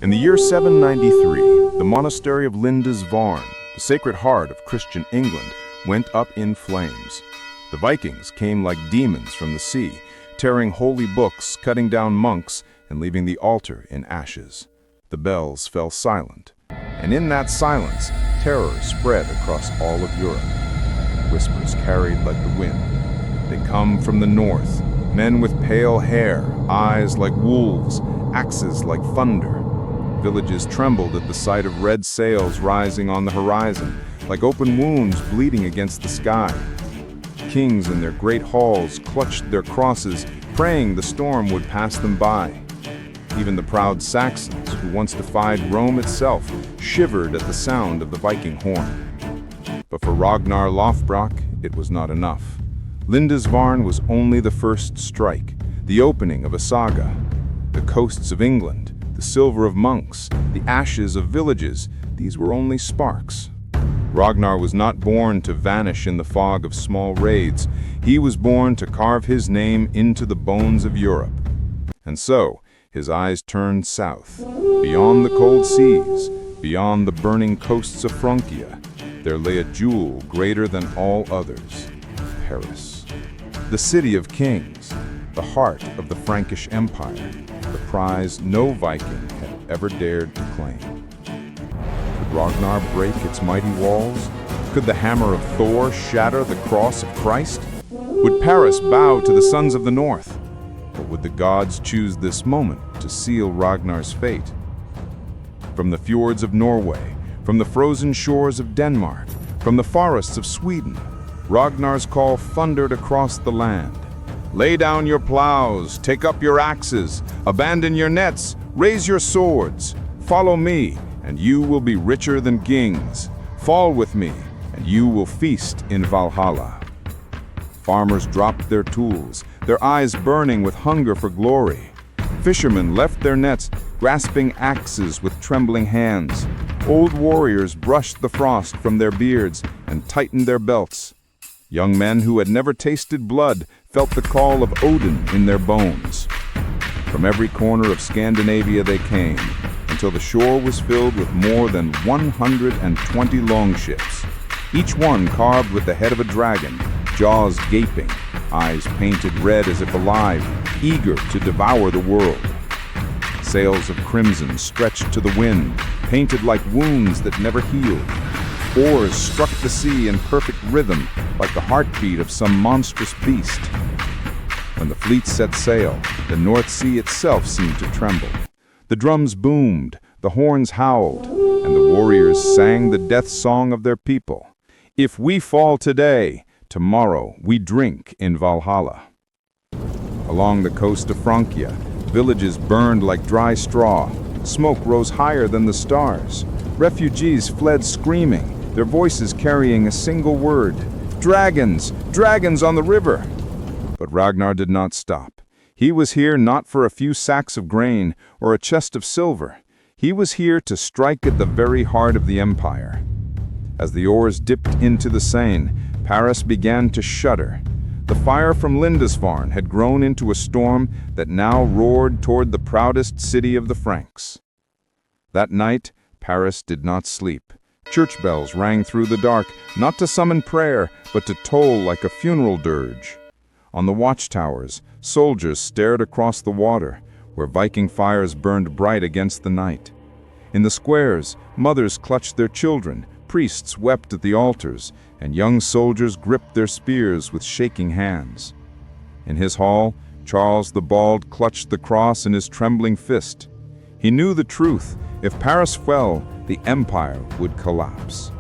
In the year 793, the monastery of Lindisfarne, the sacred heart of Christian England, went up in flames. The Vikings came like demons from the sea, tearing holy books, cutting down monks, and leaving the altar in ashes. The bells fell silent, and in that silence, terror spread across all of Europe. Whispers carried like the wind. They come from the north, men with pale hair, eyes like wolves, axes like thunder. Villages trembled at the sight of red sails rising on the horizon, like open wounds bleeding against the sky. Kings in their great halls clutched their crosses, praying the storm would pass them by. Even the proud Saxons, who once defied Rome itself, shivered at the sound of the Viking horn. But for Ragnar Lothbrok, it was not enough. Lindisfarne was only the first strike, the opening of a saga. The coasts of England, the silver of monks, the ashes of villages, these were only sparks. Ragnar was not born to vanish in the fog of small raids. He was born to carve his name into the bones of Europe. And so, his eyes turned south. Beyond the cold seas, beyond the burning coasts of Francia, there lay a jewel greater than all others: Paris. The city of kings, the heart of the Frankish Empire, the prize no Viking had ever dared to claim. Could Ragnar break its mighty walls? Could the hammer of Thor shatter the cross of Christ? Would Paris bow to the sons of the north? Or would the gods choose this moment to seal Ragnar's fate? From the fjords of Norway, from the frozen shores of Denmark, from the forests of Sweden, Ragnar's call thundered across the land. Lay down your plows, take up your axes, abandon your nets, raise your swords. Follow me, and you will be richer than kings. Fall with me, and you will feast in Valhalla. Farmers dropped their tools, their eyes burning with hunger for glory. Fishermen left their nets, grasping axes with trembling hands. Old warriors brushed the frost from their beards and tightened their belts. Young men who had never tasted blood felt the call of Odin in their bones. From every corner of Scandinavia they came, until the shore was filled with more than 120 longships, each one carved with the head of a dragon, jaws gaping, eyes painted red as if alive, eager to devour the world. Sails of crimson stretched to the wind, painted like wounds that never healed. Oars struck the sea in perfect rhythm, like the heartbeat of some monstrous beast. When the fleet set sail, the North Sea itself seemed to tremble. The drums boomed, the horns howled, and the warriors sang the death song of their people. If we fall today, tomorrow we drink in Valhalla. Along the coast of Francia, villages burned like dry straw. Smoke rose higher than the stars. Refugees fled screaming, their voices carrying a single word: dragons! Dragons on the river! But Ragnar did not stop. He was here not for a few sacks of grain or a chest of silver. He was here to strike at the very heart of the empire. As the oars dipped into the Seine, Paris began to shudder. The fire from Lindisfarne had grown into a storm that now roared toward the proudest city of the Franks. That night, Paris did not sleep. Church bells rang through the dark, not to summon prayer, but to toll like a funeral dirge. On the watchtowers, soldiers stared across the water, where Viking fires burned bright against the night. In the squares, mothers clutched their children, priests wept at the altars, and young soldiers gripped their spears with shaking hands. In his hall, Charles the Bald clutched the cross in his trembling fist. He knew the truth: if Paris fell, the empire would collapse.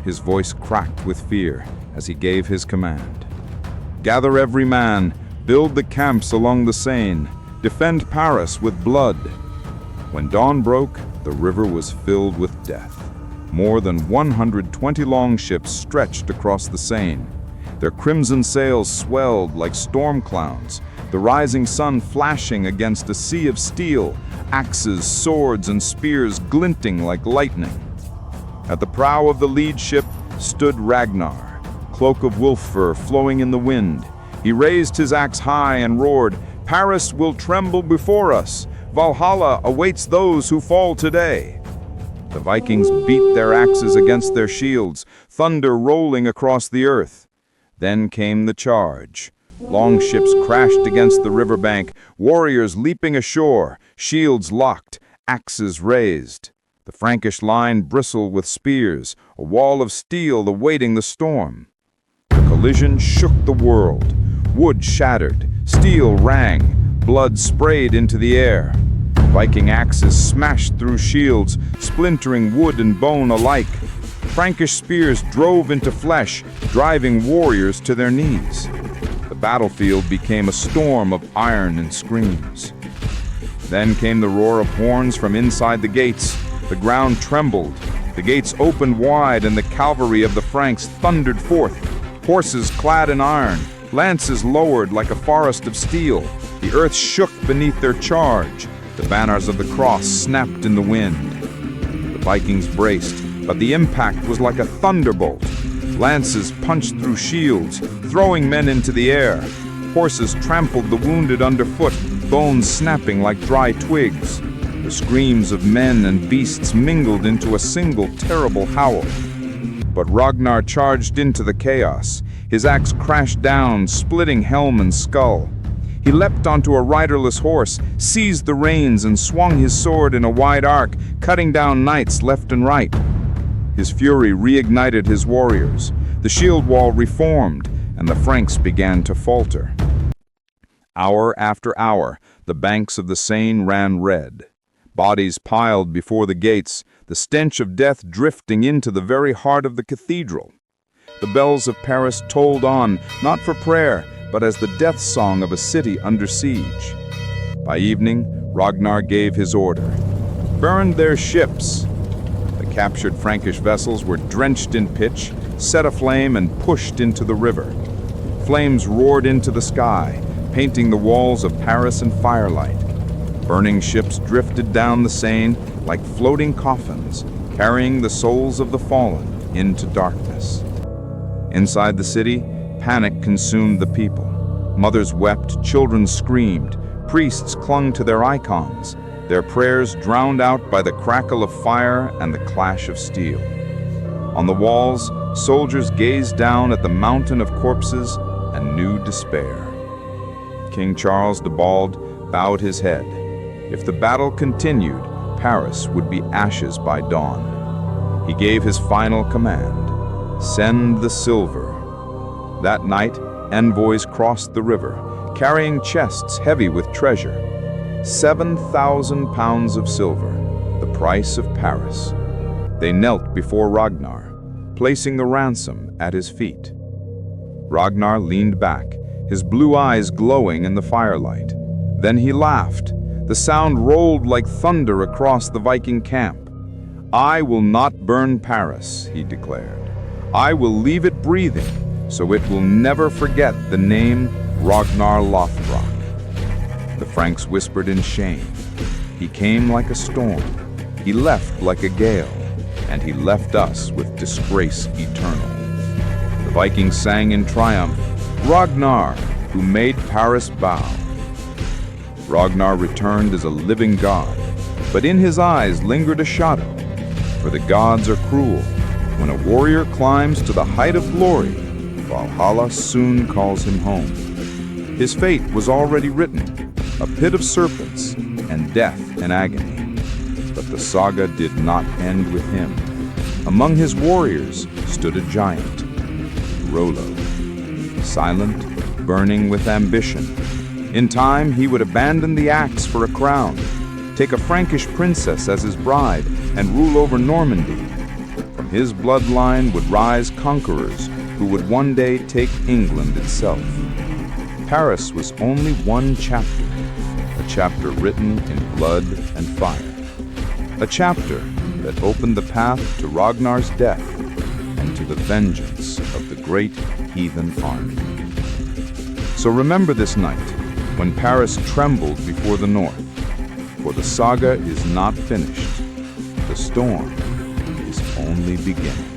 His voice cracked with fear as he gave his command. Gather every man, build the camps along the Seine, defend Paris with blood. When dawn broke, the river was filled with death. More than 120 longships stretched across the Seine. Their crimson sails swelled like storm clouds, the rising sun flashing against a sea of steel, axes, swords, and spears glinting like lightning. At the prow of the lead ship stood Ragnar, cloak of wolf fur flowing in the wind. He raised his axe high and roared, "Paris will tremble before us. Valhalla awaits those who fall today." The Vikings beat their axes against their shields, thunder rolling across the earth. Then came the charge. Longships crashed against the riverbank, warriors leaping ashore, shields locked, axes raised. The Frankish line bristled with spears, a wall of steel awaiting the storm. The collision shook the world. Wood shattered, steel rang, blood sprayed into the air. Viking axes smashed through shields, splintering wood and bone alike. Frankish spears drove into flesh, driving warriors to their knees. The battlefield became a storm of iron and screams. Then came the roar of horns from inside the gates. The ground trembled. The gates opened wide, and the cavalry of the Franks thundered forth. Horses clad in iron, lances lowered like a forest of steel. The earth shook beneath their charge. The banners of the cross snapped in the wind. The Vikings braced, but the impact was like a thunderbolt. Lances punched through shields, throwing men into the air. Horses trampled the wounded underfoot, bones snapping like dry twigs. The screams of men and beasts mingled into a single terrible howl. But Ragnar charged into the chaos. His axe crashed down, splitting helm and skull. He leapt onto a riderless horse, seized the reins, and swung his sword in a wide arc, cutting down knights left and right. His fury reignited his warriors. The shield wall reformed, and the Franks began to falter. Hour after hour, the banks of the Seine ran red. Bodies piled before the gates, the stench of death drifting into the very heart of the cathedral. The bells of Paris tolled on, not for prayer, but as the death song of a city under siege. By evening, Ragnar gave his order. Burned their ships. The captured Frankish vessels were drenched in pitch, set aflame, and pushed into the river. Flames roared into the sky, painting the walls of Paris in firelight. Burning ships drifted down the Seine like floating coffins, carrying the souls of the fallen into darkness. Inside the city, panic consumed the people. Mothers wept, children screamed, priests clung to their icons, their prayers drowned out by the crackle of fire and the clash of steel. On the walls, soldiers gazed down at the mountain of corpses and knew despair. King Charles the Bald bowed his head. If the battle continued, Paris would be ashes by dawn. He gave his final command: send the silver. That night, envoys crossed the river, carrying chests heavy with treasure. 7,000 pounds of silver, the price of Paris. They knelt before Ragnar, placing the ransom at his feet. Ragnar leaned back, his blue eyes glowing in the firelight. Then he laughed. The sound rolled like thunder across the Viking camp. "I will not burn Paris," he declared. "I will leave it breathing, so it will never forget the name Ragnar Lothbrok." The Franks whispered in shame. He came like a storm. He left like a gale, and he left us with disgrace eternal. The Vikings sang in triumph, "Ragnar, who made Paris bow." Ragnar returned as a living god, but in his eyes lingered a shadow. For the gods are cruel. When a warrior climbs to the height of glory, Valhalla soon calls him home. His fate was already written, a pit of serpents and death and agony. But the saga did not end with him. Among his warriors stood a giant, Rollo, silent, burning with ambition. In time, he would abandon the axe for a crown, take a Frankish princess as his bride, and rule over Normandy. From his bloodline would rise conquerors who would one day take England itself. Paris was only one chapter, a chapter written in blood and fire. A chapter that opened the path to Ragnar's death and to the vengeance of the great heathen army. So remember this night, when Paris trembled before the north, for the saga is not finished. The storm is only beginning.